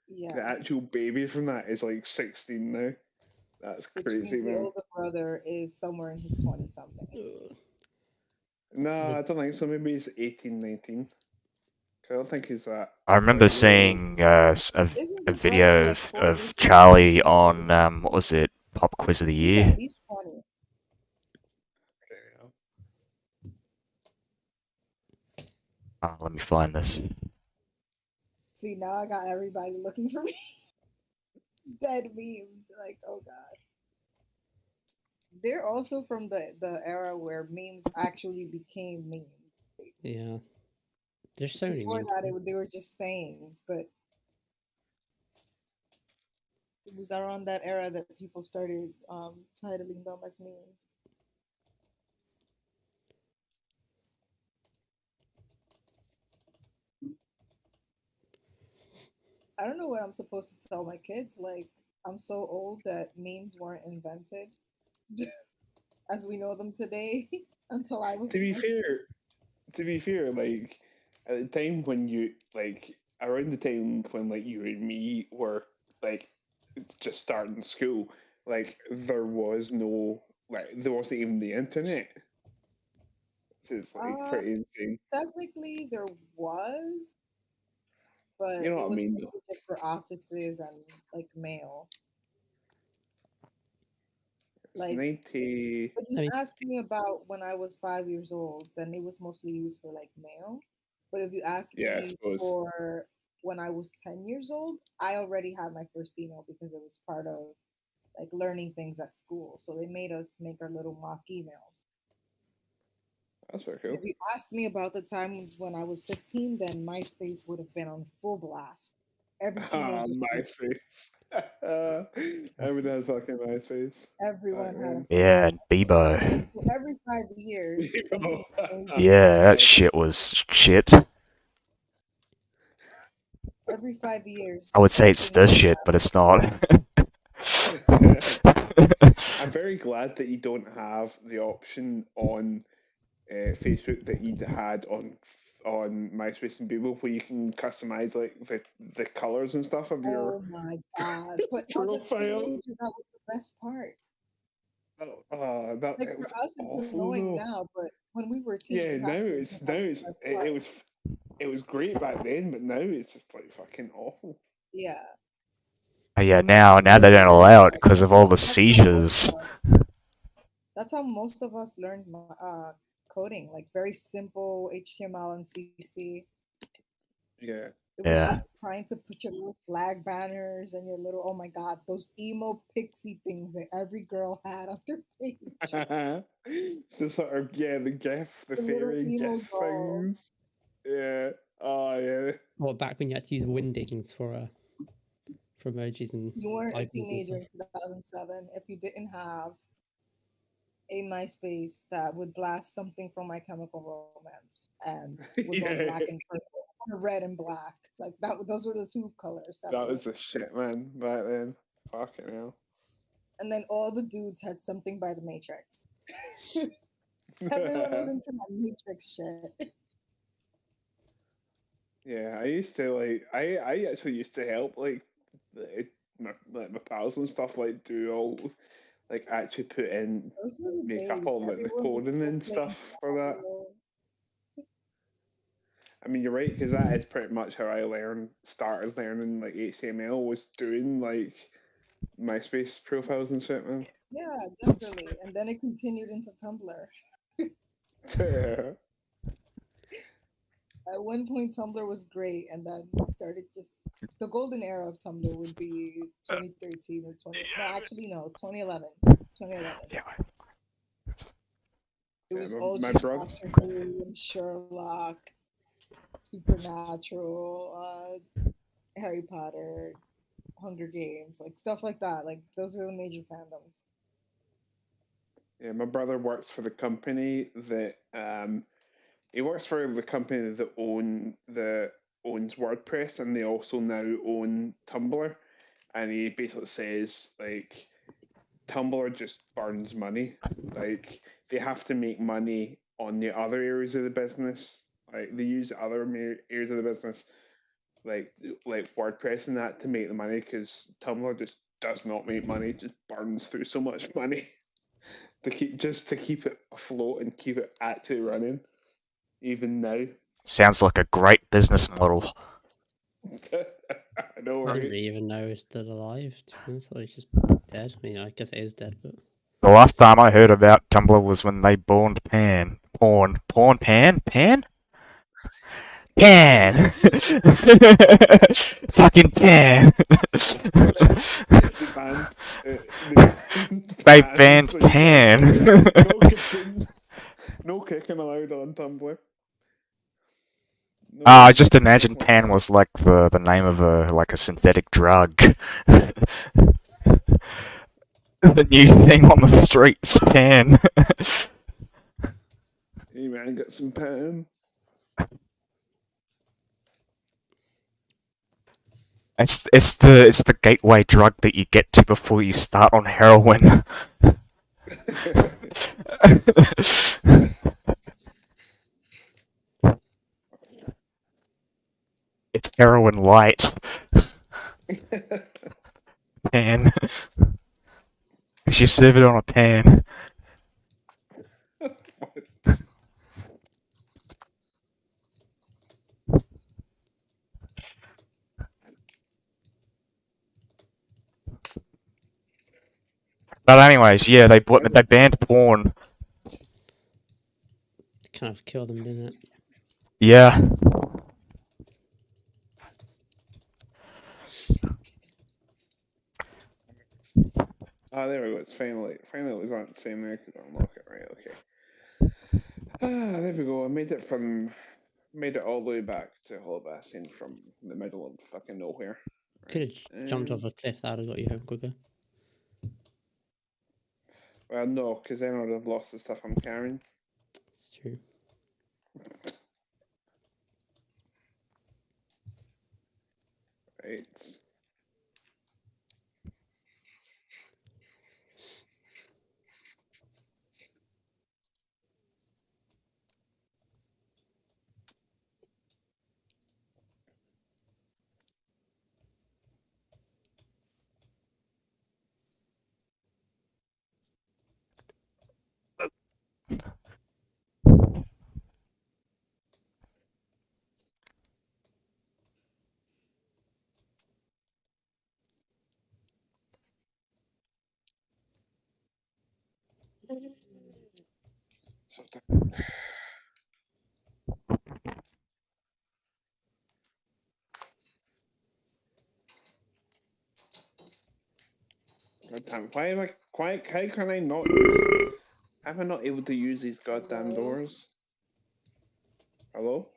Speaker 4: Yeah.
Speaker 7: actual baby from that is like 16 now. That's
Speaker 4: Which
Speaker 7: crazy,
Speaker 4: means the
Speaker 7: man.
Speaker 4: older brother is somewhere in his 20 somethings.
Speaker 1: Ugh.
Speaker 7: No, I don't think so. Maybe he's 18, 19. I don't think he's that.
Speaker 3: I remember
Speaker 7: really
Speaker 3: seeing
Speaker 4: Isn't
Speaker 3: a
Speaker 4: the brother
Speaker 3: video
Speaker 4: like 40
Speaker 3: of
Speaker 4: something?
Speaker 3: Charlie on what was it, Pop Quiz of the
Speaker 4: He's
Speaker 3: Year.
Speaker 4: at least 20.
Speaker 3: Let me find this.
Speaker 4: See, now I got everybody looking for me. Dead memes. Like, oh god. They're also from the era where memes actually became memes.
Speaker 1: Yeah. There's so many
Speaker 4: Before
Speaker 1: memes.
Speaker 4: that, they were just sayings, but it was around that era that people started titling them as memes. I don't know what I'm supposed to tell my kids. Like, I'm so old that memes weren't invented as we know them today until I was
Speaker 7: To be
Speaker 4: invented.
Speaker 7: fair, like at the time when you like around the time when like you and me were like just starting school, like there wasn't even the internet. So it's like
Speaker 4: Uh,
Speaker 7: pretty insane.
Speaker 4: technically there was, but
Speaker 7: You know
Speaker 4: it
Speaker 7: what I
Speaker 4: was
Speaker 7: mean?
Speaker 4: mostly just for offices and like mail.
Speaker 7: It's
Speaker 4: Like,
Speaker 7: 90.
Speaker 4: if you
Speaker 1: I mean,
Speaker 4: ask me about when I was 5 years old, then it was mostly used for like mail. But if you ask
Speaker 7: Yeah, I
Speaker 4: me
Speaker 7: suppose.
Speaker 4: for when I was 10 years old, I already had my first email because it was part of like learning things at school. So they made us make our little mock emails.
Speaker 7: That's very
Speaker 4: And
Speaker 7: cool.
Speaker 4: if you ask me about the time when I was 15, then MySpace would have been on full blast. Every
Speaker 7: Ah,
Speaker 4: teenager,
Speaker 7: MySpace. Everyone has fucking MySpace back
Speaker 4: everyone had a
Speaker 7: then.
Speaker 3: Yeah,
Speaker 4: fucking
Speaker 3: Bebo.
Speaker 4: so every 5 years something major
Speaker 3: Yeah, that
Speaker 4: happened.
Speaker 3: shit was shit.
Speaker 4: Every 5 years
Speaker 3: I would say it's
Speaker 4: something
Speaker 3: the
Speaker 4: major
Speaker 3: shit, but it's not.
Speaker 7: I'm very glad that you don't have the option on Facebook that you had on MySpace and Bebo, where you can customize like the colors and stuff of your
Speaker 4: Oh my god. But as a
Speaker 7: profile.
Speaker 4: teenager, that was the best part.
Speaker 7: That
Speaker 4: Like
Speaker 7: it
Speaker 4: for
Speaker 7: was
Speaker 4: us, it's
Speaker 7: awful
Speaker 4: annoying
Speaker 7: though.
Speaker 4: now, but when we were teens,
Speaker 7: Yeah,
Speaker 4: you have to admit that was the best part.
Speaker 7: it was great back then, but now it's just like fucking awful.
Speaker 4: Yeah.
Speaker 3: Yeah, now they don't allow it because of all the seizures.
Speaker 4: That's how most of us learned coding, like very simple HTML and CC.
Speaker 7: Yeah.
Speaker 4: It was
Speaker 3: Yeah.
Speaker 4: just trying to put your little flag banners and your little, oh my god, those emo pixie things that every girl had on their page.
Speaker 7: The sort of the GIF, the
Speaker 4: The little
Speaker 7: fairy GIF
Speaker 4: emo dolls.
Speaker 7: things. Yeah. Oh yeah.
Speaker 1: well, back when you had to use Windings for emojis and
Speaker 4: You weren't a
Speaker 1: icons and
Speaker 4: teenager
Speaker 1: stuff.
Speaker 4: in 2007 if you didn't have a MySpace that would blast something from My Chemical Romance and was all
Speaker 7: Yeah.
Speaker 4: black and purple or red and black. Like that, those were the two colors. That's
Speaker 7: That
Speaker 4: it.
Speaker 7: was the shit, man, back then. Fucking hell.
Speaker 4: And then all the dudes had something by the Matrix. Everyone was into that Matrix shit.
Speaker 7: Yeah, I used to I actually used to help my pals and stuff like do all like actually put in
Speaker 4: Those were the
Speaker 7: make up
Speaker 4: days.
Speaker 7: all like the
Speaker 4: Everyone was
Speaker 7: coding
Speaker 4: still
Speaker 7: and stuff
Speaker 4: playing
Speaker 7: for that.
Speaker 4: Marvel.
Speaker 7: I mean, you're right because that is pretty much how I started learning like HTML was doing like MySpace profiles and shit, man.
Speaker 4: Yeah, definitely. And then it continued into Tumblr. At one point, Tumblr was great, and then it started just the golden era of Tumblr would be 2013 or 20. No, actually, no, 2011. 2011.
Speaker 3: Yeah.
Speaker 4: It
Speaker 7: Yeah,
Speaker 4: was all
Speaker 7: my
Speaker 4: just
Speaker 7: brother.
Speaker 4: Doctor Who and Sherlock, Supernatural, Harry Potter, Hunger Games, like stuff like that. Like those were the major fandoms.
Speaker 7: Yeah, my brother works for the company that he works for the company that owns WordPress, and they also now own Tumblr. And he basically says like Tumblr just burns money. Like they have to make money on the other areas of the business. Like they use other areas of the business, like WordPress and that, to make the money because Tumblr just does not make money. It just burns through so much money to keep it afloat and keep it actually running, even now.
Speaker 3: Sounds like a great business model.
Speaker 7: I know,
Speaker 1: I don't
Speaker 7: right?
Speaker 1: really even know it's still alive, to be honest, or it's just dead. I mean, I guess it is dead, but
Speaker 3: The last time I heard about Tumblr was when they pawned Pan. Pan? Pan! Fucking Pan!
Speaker 7: The band,
Speaker 3: They
Speaker 7: banned
Speaker 3: banned
Speaker 7: the
Speaker 3: Pan!
Speaker 7: no kicking, no kicking allowed on Tumblr.
Speaker 3: I
Speaker 7: No
Speaker 3: just imagined
Speaker 7: kicking
Speaker 3: Pan
Speaker 7: allowed.
Speaker 3: was like the name of a synthetic drug. The new thing on the streets, Pan.
Speaker 7: Hey man, got some pan.
Speaker 3: It's the gateway drug that you get to before you start on heroin. It's heroin light, pan. You serve it on a pan. But anyways, yeah, they banned porn.
Speaker 1: Kind of killed them, didn't it?
Speaker 3: Yeah.
Speaker 7: Ah, there we go. It's finally it was on the same there. Could unlock it, right? Okay. Ah, there we go. I made it all the way back to Holobastion from the middle of fucking nowhere.
Speaker 1: Could have jumped
Speaker 7: Um,
Speaker 1: off a cliff. That would have got you home quicker.
Speaker 7: Well, no, because then I'd have lost the stuff I'm carrying.
Speaker 1: It's true.
Speaker 7: Right. So God damn, why can I not use, am I not able to use these goddamn
Speaker 4: Hello?
Speaker 7: doors? Hello?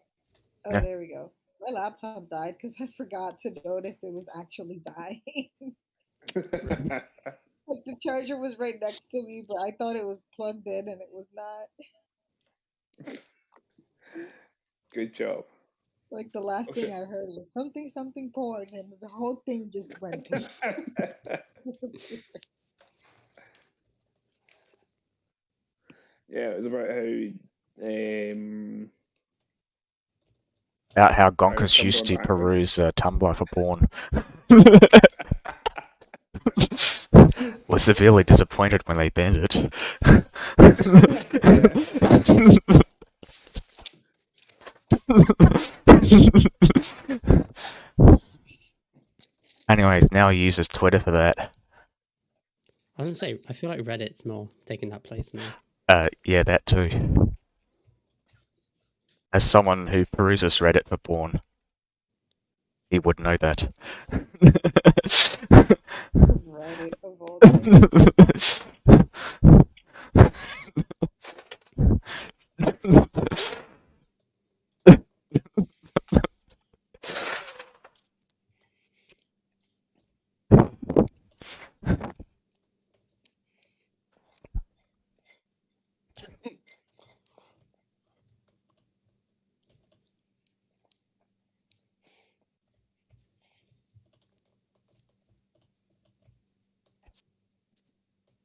Speaker 4: Oh,
Speaker 3: Yeah.
Speaker 4: there we go. My laptop died because I forgot to notice it was actually dying. Like the charger was right next to me, but I thought it was plugged in and it was not.
Speaker 7: Good job.
Speaker 4: Like the last
Speaker 7: Okay.
Speaker 4: thing I heard was something porn, and the whole thing just went disappeared.
Speaker 7: Yeah, it was about
Speaker 3: How
Speaker 7: how
Speaker 3: Gonkers used to
Speaker 7: Tumblr acted.
Speaker 3: peruse Tumblr for porn. Was severely disappointed when they banned it. Anyways, now he uses Twitter for that.
Speaker 1: I was gonna say, I feel like Reddit's more taking that place now.
Speaker 3: Yeah, that too. As someone who peruses Reddit for porn, he would know that.
Speaker 4: Reddit of all things.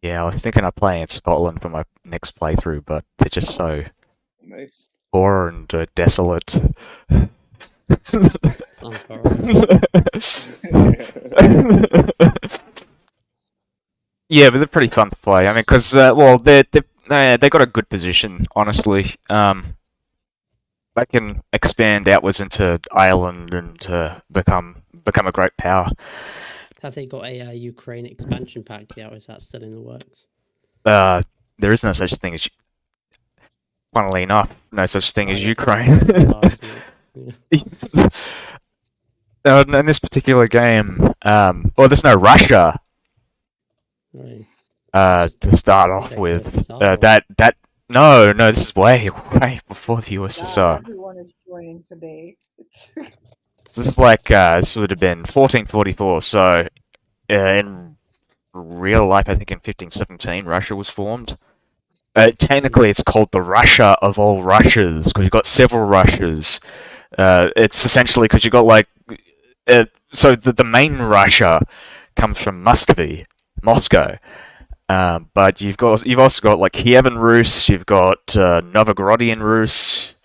Speaker 3: Yeah, I was thinking of playing in Scotland for my next playthrough, but they're just so
Speaker 7: Nice.
Speaker 3: poor and desolate.
Speaker 1: Sounds horrible.
Speaker 3: Yeah, but they're pretty fun to play. I mean, because well, they got a good position, honestly. They can expand outwards into Ireland and become a great power.
Speaker 1: Have they got a Ukraine expansion pack yet, or is that still in the works?
Speaker 3: There is no such thing as, funnily enough, no such thing
Speaker 1: Oh,
Speaker 3: as
Speaker 1: yes,
Speaker 3: Ukraine.
Speaker 1: it's large, isn't it? Yeah.
Speaker 3: In this particular game, well, there's no Russia.
Speaker 1: Right.
Speaker 3: To start off
Speaker 1: Okay,
Speaker 3: with,
Speaker 1: USSR, or-
Speaker 3: that no, this is way before the
Speaker 4: Wow,
Speaker 3: USSR.
Speaker 4: everyone is joining today.
Speaker 3: So this is like this would have been 1444. So in real life, I think in 1517, Russia was formed. Technically, it's called the Russia of all Russias because you've got several Russias. It's essentially because you've got like so the main Russia comes from Moscow. But you've also got like Kievan Rus, you've got Novgorodian Rus,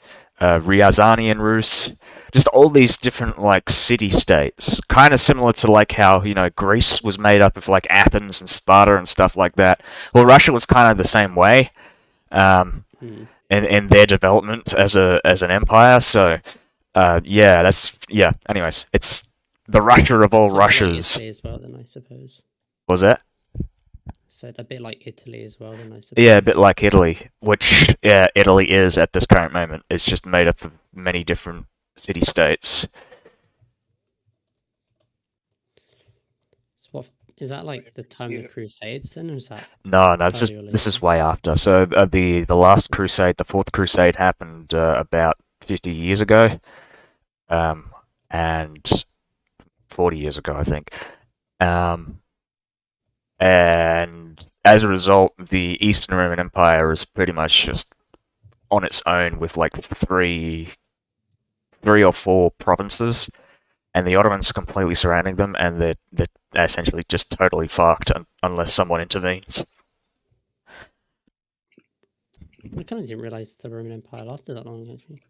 Speaker 3: Ryazanian Rus, just all these different like city states, kind of similar to like how Greece was made up of like Athens and Sparta and stuff like that. Well, Russia was kind of the same way, in their development as an empire. So, yeah. Anyways, it's the Russia of all Russias.
Speaker 1: Italy as well, then I suppose.
Speaker 3: Was that?
Speaker 1: So a bit like Italy as well, then I suppose.
Speaker 3: Yeah, a bit like Italy, which Italy is at this current moment. It's just made up of many different city-states.
Speaker 1: So what is that like the time of the Crusades then, or is that?
Speaker 3: No, this
Speaker 1: earlier
Speaker 3: is
Speaker 1: later?
Speaker 3: way after. So the last crusade, the fourth crusade, happened about 50 years ago, and 40 years ago, I think. And as a result, the Eastern Roman Empire is pretty much just on its own with like three or four provinces, and the Ottomans are completely surrounding them, and they're essentially just totally fucked unless someone intervenes.
Speaker 1: I kind of didn't realize the Roman Empire lasted that long, actually.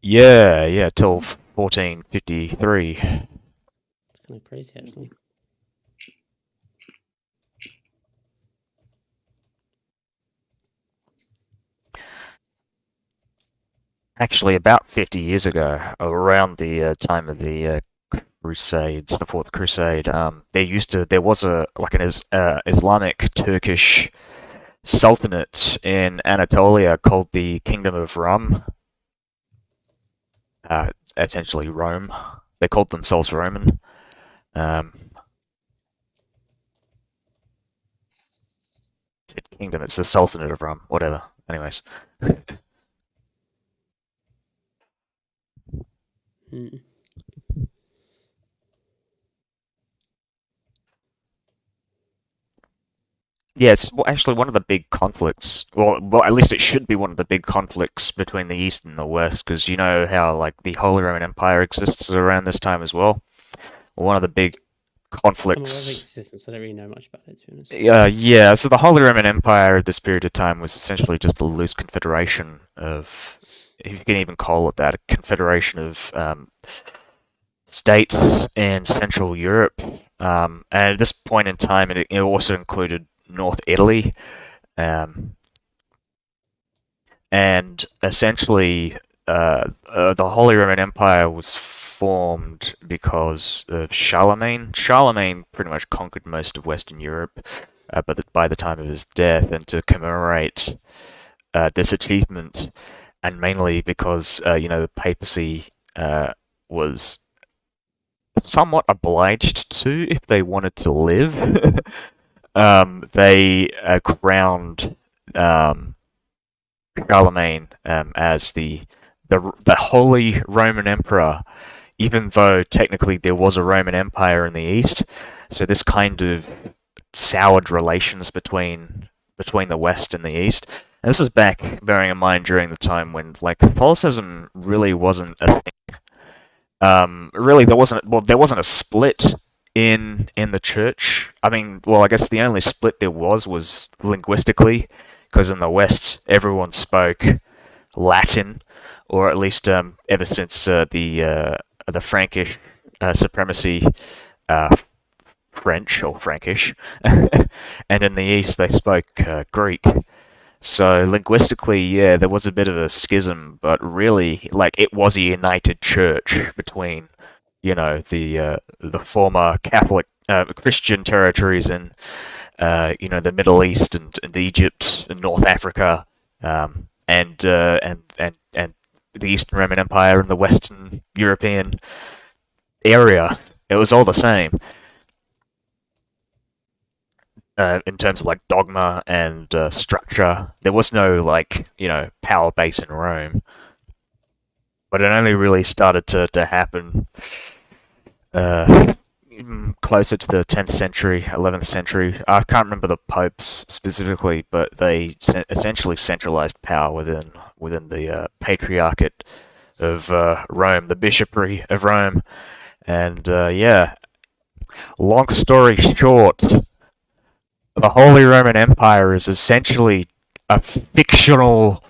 Speaker 3: Yeah, till 1453.
Speaker 1: It's kind of crazy, actually.
Speaker 3: Actually, about 50 years ago, around the time of the Crusades, the Fourth Crusade, there was an Islamic Turkish sultanate in Anatolia called the Kingdom of Rum. Essentially Rome. They called themselves Roman. Kingdom, it's the Sultanate of Rum, whatever. Anyways. Yeah, it's actually one of the big conflicts. Well, at least it should be one of the big conflicts between the East and the West, because you know how like the Holy Roman Empire exists around this time as well. One of the big conflicts.
Speaker 1: I'm aware of its existence, I don't really know much about it, to be honest.
Speaker 3: Yeah. So the Holy Roman Empire at this period of time was essentially just a loose confederation of, if you can even call it that, a confederation of states in Central Europe. And at this point in time, it also included North Italy, and essentially the Holy Roman Empire was formed because of Charlemagne. Charlemagne pretty much conquered most of Western Europe, but by the time of his death, and to commemorate this achievement, and mainly because the papacy was somewhat obliged to, if they wanted to live. They crowned Charlemagne as the Holy Roman Emperor, even though technically there was a Roman Empire in the East. So this kind of soured relations between the West and the East. And this was back, bearing in mind, during the time when like Catholicism really wasn't a thing. Really, there wasn't a split in the church. I mean, well, I guess the only split there was linguistically, because in the West everyone spoke Latin, or at least ever since the Frankish supremacy, French or Frankish, and in the East they spoke Greek. So linguistically, yeah, there was a bit of a schism, but really, like, it was a united church between the former Catholic Christian territories in the Middle East and Egypt and North Africa, and the Eastern Roman Empire and the Western European area. It was all the same in terms of like dogma and structure. There was no power base in Rome. But it only really started to happen closer to the 10th century, 11th century. I can't remember the popes specifically, but they essentially centralized power within the Patriarchate of Rome, the Bishopric of Rome, And yeah, long story short, the Holy Roman Empire is essentially a fictional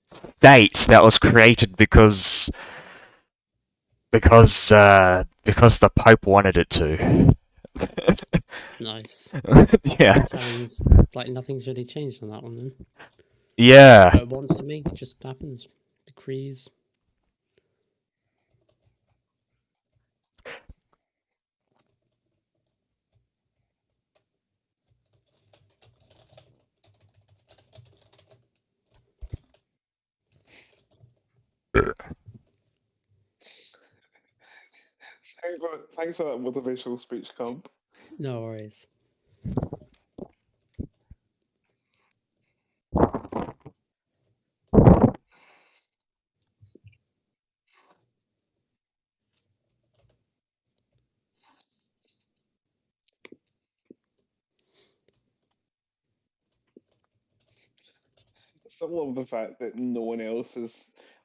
Speaker 3: state that was created because the Pope wanted it to.
Speaker 1: Nice.
Speaker 3: Yeah.
Speaker 1: Sounds like nothing's really changed on that one then.
Speaker 3: Yeah.
Speaker 1: But wants something, it just happens. Decrees.
Speaker 7: Thanks for that motivational speech, comp.
Speaker 1: No worries.
Speaker 7: I still love the fact that no one else is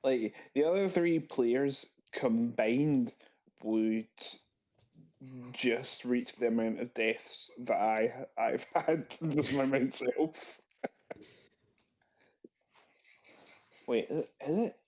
Speaker 7: like the other three players combined would just reach the amount of deaths that I've had just by myself. Wait, is it?